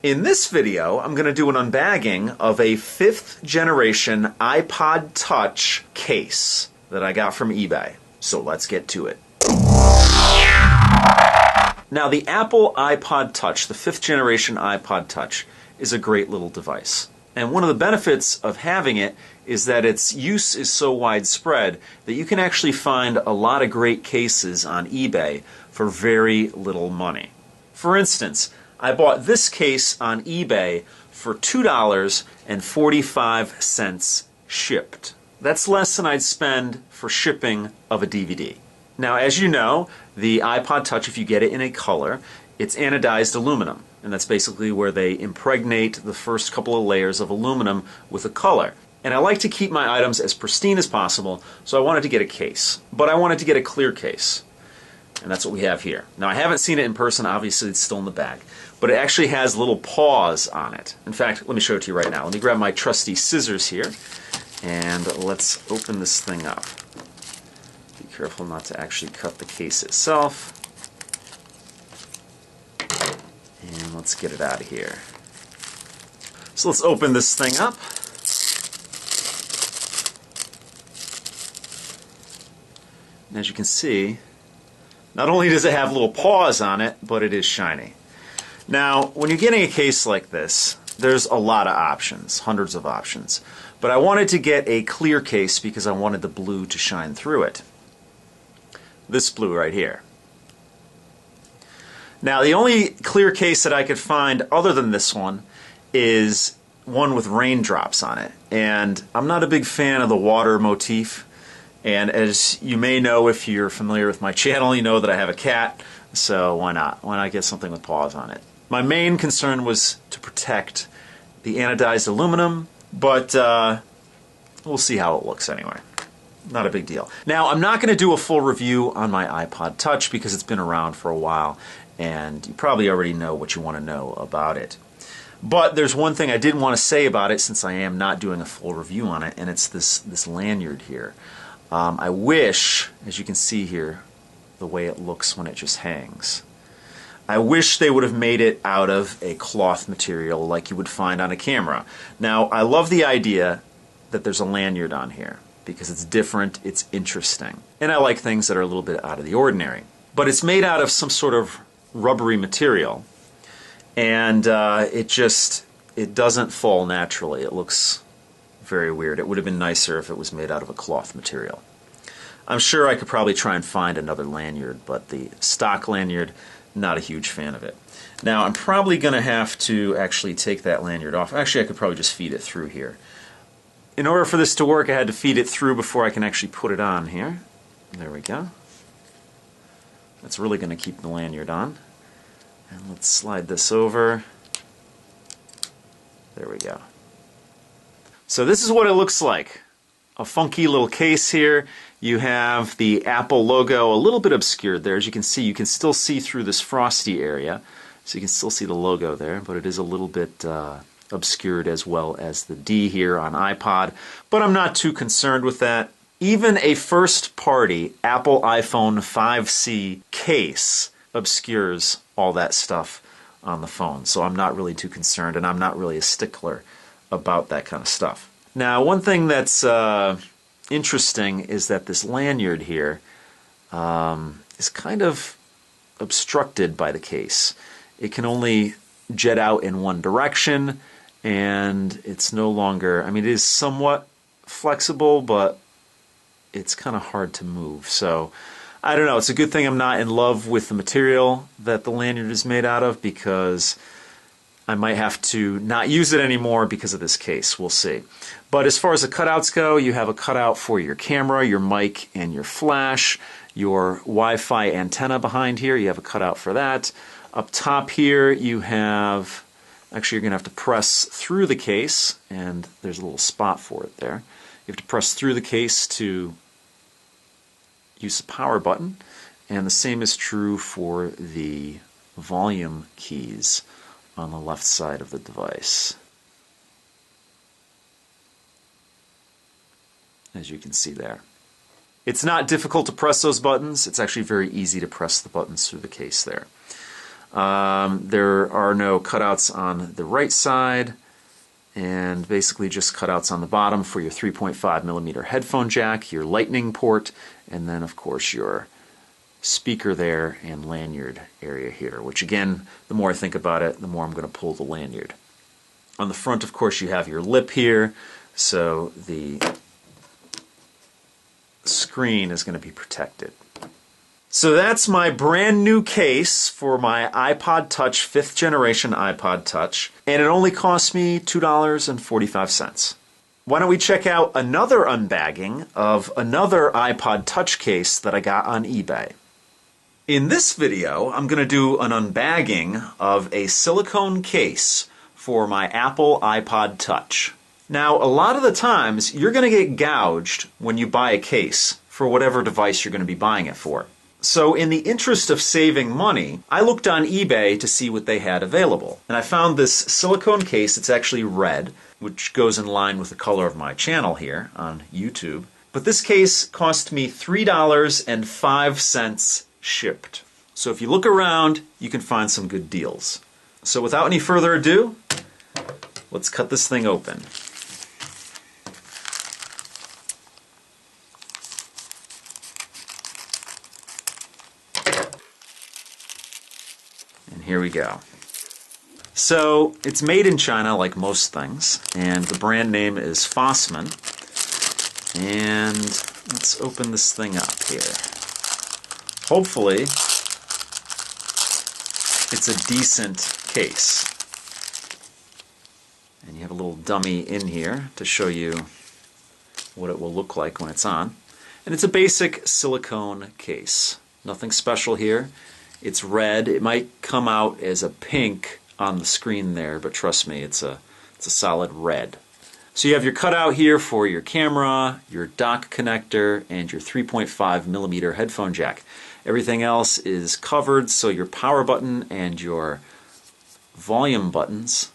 In this video, I'm going to do an unbagging of a 5th generation iPod Touch case that I got from eBay. So let's get to it. Now the Apple iPod Touch, the 5th generation iPod Touch, is a great little device. And one of the benefits of having it is that its use is so widespread that you can actually find a lot of great cases on eBay for very little money. For instance, I bought this case on eBay for $2.45 shipped. That's less than I'd spend for shipping of a DVD. Now, as you know, the iPod Touch, if you get it in a color, it's anodized aluminum. And that's basically where they impregnate the first couple of layers of aluminum with a color. And I like to keep my items as pristine as possible, so I wanted to get a case. But I wanted to get a clear case. And that's what we have here. Now, I haven't seen it in person. Obviously, it's still in the bag. But it actually has little paws on it. In fact, let me show it to you right now. Let me grab my trusty scissors here, and let's open this thing up. Be careful not to actually cut the case itself. And let's get it out of here. So let's open this thing up. And as you can see, not only does it have little paws on it, but it is shiny. Now, when you're getting a case like this, there's a lot of options, hundreds of options. But I wanted to get a clear case because I wanted the blue to shine through it. This blue right here. Now, the only clear case that I could find other than this one is one with raindrops on it. And I'm not a big fan of the water motif. And as you may know, if you're familiar with my channel, you know that I have a cat. So why not? Why not get something with paws on it? My main concern was to protect the anodized aluminum, but we'll see how it looks anyway. Not a big deal. Now, I'm not going to do a full review on my iPod Touch because it's been around for a while, and you probably already know what you want to know about it. But there's one thing I did want to say about it since I am not doing a full review on it, and it's this lanyard here. I wish, as you can see here, the way it looks when it just hangs. I wish they would have made it out of a cloth material like you would find on a camera. Now, I love the idea that there's a lanyard on here because it's different, it's interesting. And I like things that are a little bit out of the ordinary. But it's made out of some sort of rubbery material, and it doesn't fall naturally. It looks very weird. It would have been nicer if it was made out of a cloth material. I'm sure I could probably try and find another lanyard, but the stock lanyard, not a huge fan of it. Now, I'm probably going to have to actually take that lanyard off. Actually, I could probably just feed it through here. In order for this to work, I had to feed it through before I can actually put it on here. There we go. That's really going to keep the lanyard on. And let's slide this over. There we go. So this is what it looks like. A funky little case here. You have the Apple logo a little bit obscured there. As you can see, you can still see through this frosty area. So you can still see the logo there, but it is a little bit obscured, as well as the D here on iPod. But I'm not too concerned with that. Even a first-party Apple iPhone 5C case obscures all that stuff on the phone. So I'm not really too concerned, and I'm not really a stickler about that kind of stuff. Now, one thing that's interesting is that this lanyard here is kind of obstructed by the case. It can only jet out in one direction, and it's no longer, I mean, it is somewhat flexible, but it's kind of hard to move. So, I don't know, it's a good thing I'm not in love with the material that the lanyard is made out of, because I might have to not use it anymore because of this case. We'll see. But as far as the cutouts go, you have a cutout for your camera, your mic, and your flash. Your Wi-Fi antenna behind here, you have a cutout for that. Up top here, you have, actually you're going to have to press through the case, and there's a little spot for it there. You have to press through the case to use the power button, and the same is true for the volume keys on the left side of the device. As you can see there. It's not difficult to press those buttons. It's actually very easy to press the buttons through the case there. There are no cutouts on the right side, and basically just cutouts on the bottom for your 3.5mm headphone jack, your lightning port, and then of course your speaker there and lanyard area here, which again, the more I think about it, the more I'm going to pull the lanyard. On the front, of course, you have your lip here, so the screen is going to be protected. So that's my brand new case for my iPod Touch, 5th generation iPod Touch, and it only cost me $2.45. Why don't we check out another unbagging of another iPod Touch case that I got on eBay. In this video, I'm going to do an unbagging of a silicone case for my Apple iPod Touch. Now, a lot of the times, you're going to get gouged when you buy a case for whatever device you're going to be buying it for. So in the interest of saving money, I looked on eBay to see what they had available. And I found this silicone case. It's actually red, which goes in line with the color of my channel here on YouTube. But this case cost me $3.05 shipped. So if you look around, you can find some good deals. So without any further ado, let's cut this thing open. And here we go. So it's made in China like most things, and the brand name is Fossman. And let's open this thing up here. Hopefully it's a decent case. And you have a little dummy in here to show you what it will look like when it's on. And it's a basic silicone case. Nothing special here. It's red. It might come out as a pink on the screen there, but trust me, it's a solid red. So you have your cutout here for your camera, your dock connector, and your 3.5mm headphone jack. Everything else is covered, so your power button and your volume buttons,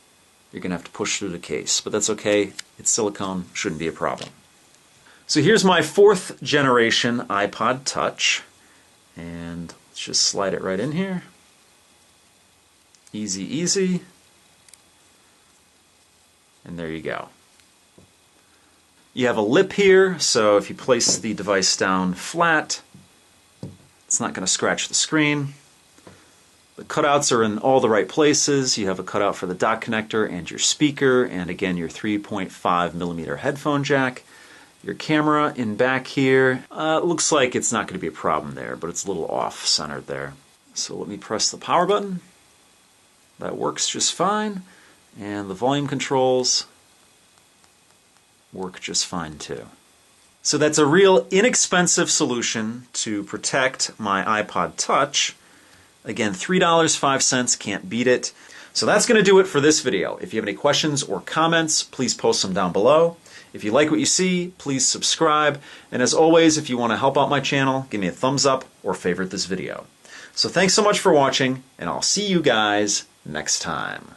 you're going to have to push through the case. But that's okay. It's silicone. Shouldn't be a problem. So here's my 4th generation iPod Touch. And let's just slide it right in here. Easy, easy. And there you go. You have a lip here, so if you place the device down flat, it's not going to scratch the screen. The cutouts are in all the right places. You have a cutout for the dock connector and your speaker, and again your 3.5mm headphone jack. Your camera in back here, looks like it's not going to be a problem there, but it's a little off-centered there. So let me press the power button. That works just fine. And the volume controls work just fine too. So that's a real inexpensive solution to protect my iPod Touch. Again, $3.05, can't beat it. So that's going to do it for this video. If you have any questions or comments, please post them down below. If you like what you see, please subscribe. And as always, if you want to help out my channel, give me a thumbs up or favorite this video. So thanks so much for watching, and I'll see you guys next time.